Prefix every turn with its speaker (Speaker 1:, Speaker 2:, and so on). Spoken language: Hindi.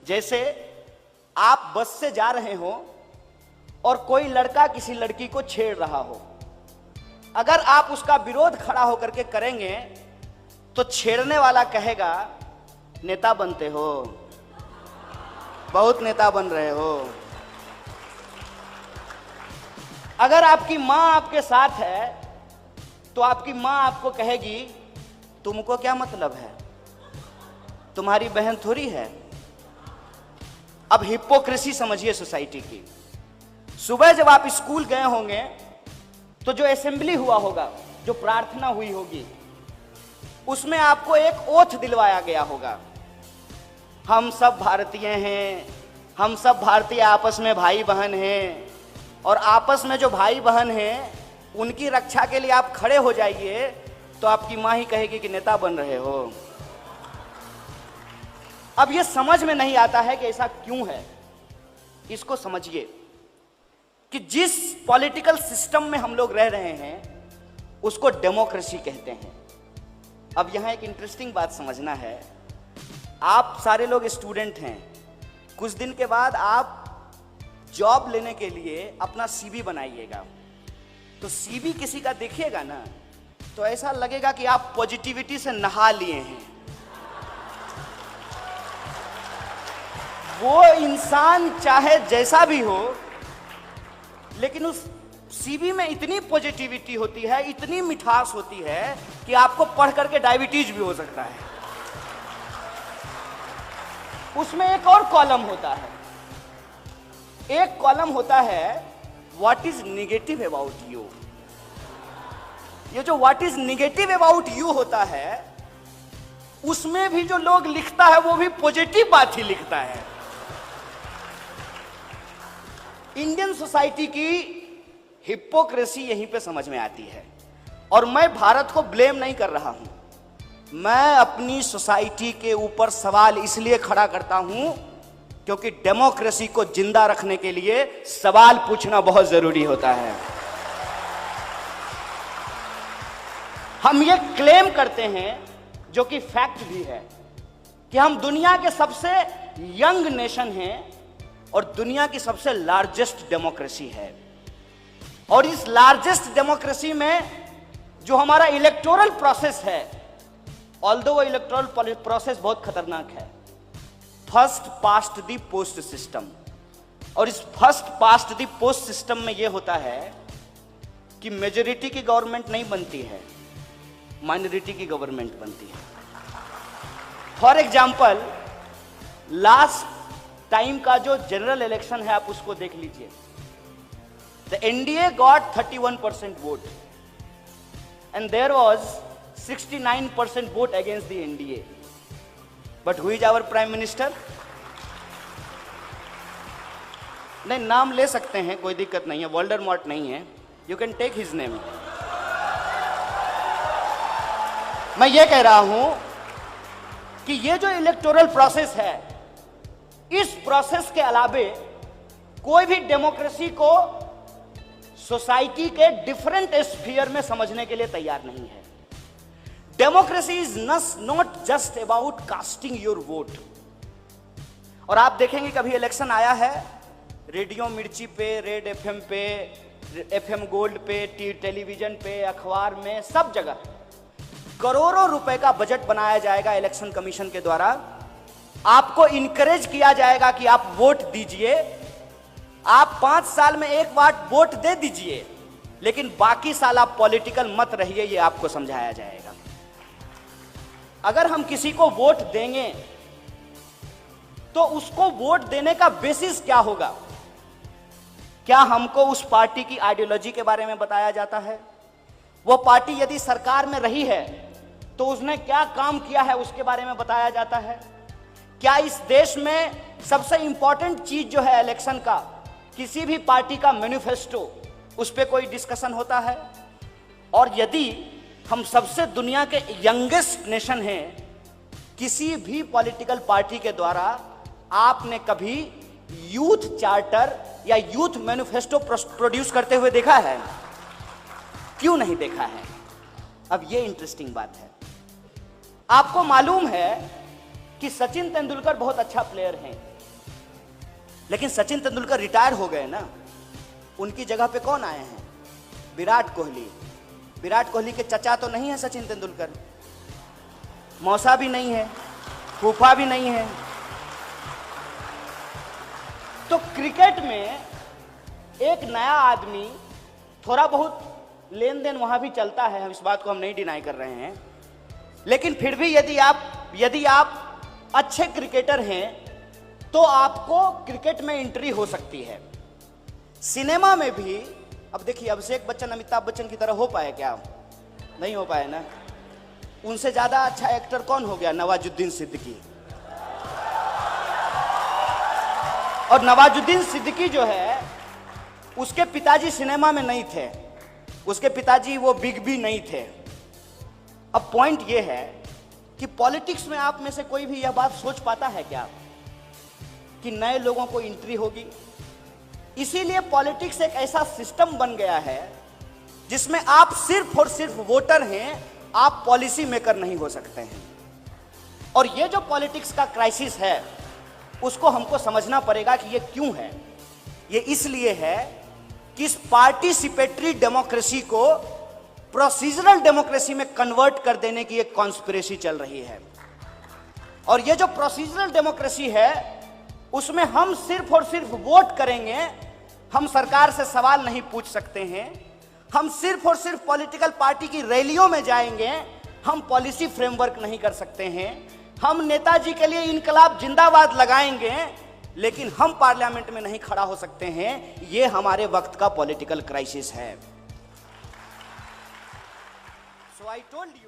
Speaker 1: जैसे आप बस से जा रहे हो और कोई लड़का किसी लड़की को छेड़ रहा हो, अगर आप उसका विरोध खड़ा होकर के करेंगे तो छेड़ने वाला कहेगा नेता बनते हो, बहुत नेता बन रहे हो। अगर आपकी मां आपके साथ है तो आपकी मां आपको कहेगी तुमको क्या मतलब है, तुम्हारी बहन थोड़ी है। अब हिपोक्रेसी समझिए सोसाइटी की। सुबह जब आप स्कूल गए होंगे तो जो असेंबली हुआ होगा, जो प्रार्थना हुई होगी, उसमें आपको एक ओथ दिलवाया गया होगा, हम सब भारतीय हैं, हम सब भारतीय आपस में भाई बहन हैं, और आपस में जो भाई बहन हैं उनकी रक्षा के लिए आप खड़े हो जाइए। तो आपकी मां ही कहेगी कि नेता बन रहे हो। अब ये समझ में नहीं आता है कि ऐसा क्यों है। इसको समझिए कि जिस पॉलिटिकल सिस्टम में हम लोग रह रहे हैं उसको डेमोक्रेसी कहते हैं। अब यहां एक इंटरेस्टिंग बात समझना है। आप सारे लोग स्टूडेंट हैं, कुछ दिन के बाद आप जॉब लेने के लिए अपना सीवी बनाइएगा, तो सीवी किसी का देखिएगा ना तो ऐसा लगेगा कि आप पॉजिटिविटी से नहा लिए हैं। वो इंसान चाहे जैसा भी हो, लेकिन उस सीवी में इतनी पॉजिटिविटी होती है, इतनी मिठास होती है कि आपको पढ़ करके डायबिटीज भी हो सकता है। उसमें एक और कॉलम होता है, एक कॉलम होता है what is negative about you. ये जो what is negative about you होता है, उसमें भी जो लोग लिखता है वो भी पॉजिटिव बात ही लिखता है। इंडियन सोसाइटी की हिपोक्रेसी यहीं पे समझ में आती है। और मैं भारत को ब्लेम नहीं कर रहा हूं, मैं अपनी सोसाइटी के ऊपर सवाल इसलिए खड़ा करता हूं क्योंकि डेमोक्रेसी को जिंदा रखने के लिए सवाल पूछना बहुत जरूरी होता है। हम ये क्लेम करते हैं, जो कि फैक्ट भी है, कि हम दुनिया के सबसे यंग नेशन हैं और दुनिया की सबसे लार्जेस्ट डेमोक्रेसी है। और इस लार्जेस्ट डेमोक्रेसी में जो हमारा इलेक्टोरल प्रोसेस है, ऑल्दो वो इलेक्टोरल प्रोसेस बहुत खतरनाक है, first past the post system. और इस first past the post system में यह होता है कि मेजॉरिटी की गवर्नमेंट नहीं बनती है, माइनॉरिटी की गवर्नमेंट बनती है। फॉर एग्जाम्पल, लास्ट टाइम का जो जनरल इलेक्शन है आप उसको देख लीजिए। The NDA got 31% vote and there was 69% vote against the NDA. But who is our prime minister? नहीं, नाम ले सकते हैं, कोई दिक्कत नहीं है, वोल्डेमॉर्ट नहीं है, you can take his name. मैं ये कह रहा हूं कि ये जो इलेक्टोरल प्रोसेस है, इस प्रोसेस के अलावे कोई भी डेमोक्रेसी को सोसाइटी के डिफरेंट स्फीयर में समझने के लिए तैयार नहीं है। Democracy is not just about casting your vote. और आप देखेंगे कभी इलेक्शन आया है, रेडियो मिर्ची पे, रेड एफएम पे, एफएम गोल्ड पे, टेलीविजन पे, अखबार में, सब जगह करोड़ों रुपए का बजट बनाया जाएगा इलेक्शन कमीशन के द्वारा। आपको इनकरेज किया जाएगा कि आप वोट दीजिए, आप 5 साल में एक बार वोट दे दीजिए, लेकिन बाकी साल आप पॉलिटिकल मत रहिए, ये आपको समझाया जाएगा। अगर हम किसी को वोट देंगे तो उसको वोट देने का बेसिस क्या होगा? क्या हमको उस पार्टी की आइडियोलॉजी के बारे में बताया जाता है? वो पार्टी यदि सरकार में रही है तो उसने क्या काम किया है उसके बारे में बताया जाता है? क्या इस देश में सबसे इंपॉर्टेंट चीज जो है इलेक्शन का, किसी भी पार्टी का मैनिफेस्टो, उस पर कोई डिस्कशन होता है? और यदि हम सबसे दुनिया के यंगेस्ट नेशन हैं, किसी भी पॉलिटिकल पार्टी के द्वारा आपने कभी यूथ चार्टर या यूथ मैनिफेस्टो प्रोड्यूस करते हुए देखा है? क्यों नहीं देखा है? अब ये इंटरेस्टिंग बात है। आपको मालूम है कि सचिन तेंदुलकर बहुत अच्छा प्लेयर हैं, लेकिन सचिन तेंदुलकर रिटायर हो गए ना, उनकी जगह पे कौन आए हैं? विराट कोहली। विराट कोहली के चचा तो नहीं है सचिन तेंदुलकर, मौसा भी नहीं है, फूफा भी नहीं है। तो क्रिकेट में एक नया आदमी, थोड़ा बहुत लेन देन वहां भी चलता है, हम इस बात को हम नहीं डिनाई कर रहे हैं, लेकिन फिर भी यदि आप अच्छे क्रिकेटर हैं तो आपको क्रिकेट में एंट्री हो सकती है। सिनेमा में भी, अब देखिए अभिषेक बच्चन अमिताभ बच्चन की तरह हो पाए क्या? नहीं हो पाए ना। उनसे ज्यादा अच्छा एक्टर कौन हो गया? नवाजुद्दीन सिद्दीकी। और नवाजुद्दीन सिद्दीकी जो है, उसके पिताजी सिनेमा में नहीं थे, उसके पिताजी वो बिग बी नहीं थे। अब पॉइंट ये है कि पॉलिटिक्स में आप में से कोई भी यह बात सोच पाता है क्या कि नए लोगों को एंट्री होगी? इसीलिए पॉलिटिक्स एक ऐसा सिस्टम बन गया है जिसमें आप सिर्फ और सिर्फ वोटर हैं, आप पॉलिसी मेकर नहीं हो सकते हैं। और ये जो पॉलिटिक्स का क्राइसिस है, उसको हमको समझना पड़ेगा कि ये क्यों है। ये इसलिए है कि इस पार्टिसिपेटरी डेमोक्रेसी को प्रोसीजरल डेमोक्रेसी में कन्वर्ट कर देने की एक कॉन्स्पिरेसी चल रही है। और ये जो प्रोसीजरल डेमोक्रेसी है, उसमें हम सिर्फ और सिर्फ वोट करेंगे, हम सरकार से सवाल नहीं पूछ सकते हैं, हम सिर्फ और सिर्फ पॉलिटिकल पार्टी की रैलियों में जाएंगे, हम पॉलिसी फ्रेमवर्क नहीं कर सकते हैं, हम नेताजी के लिए इनकलाब जिंदाबाद लगाएंगे, लेकिन हम पार्लियामेंट में नहीं खड़ा हो सकते हैं। ये हमारे वक्त का पॉलिटिकल क्राइसिस है। So I told you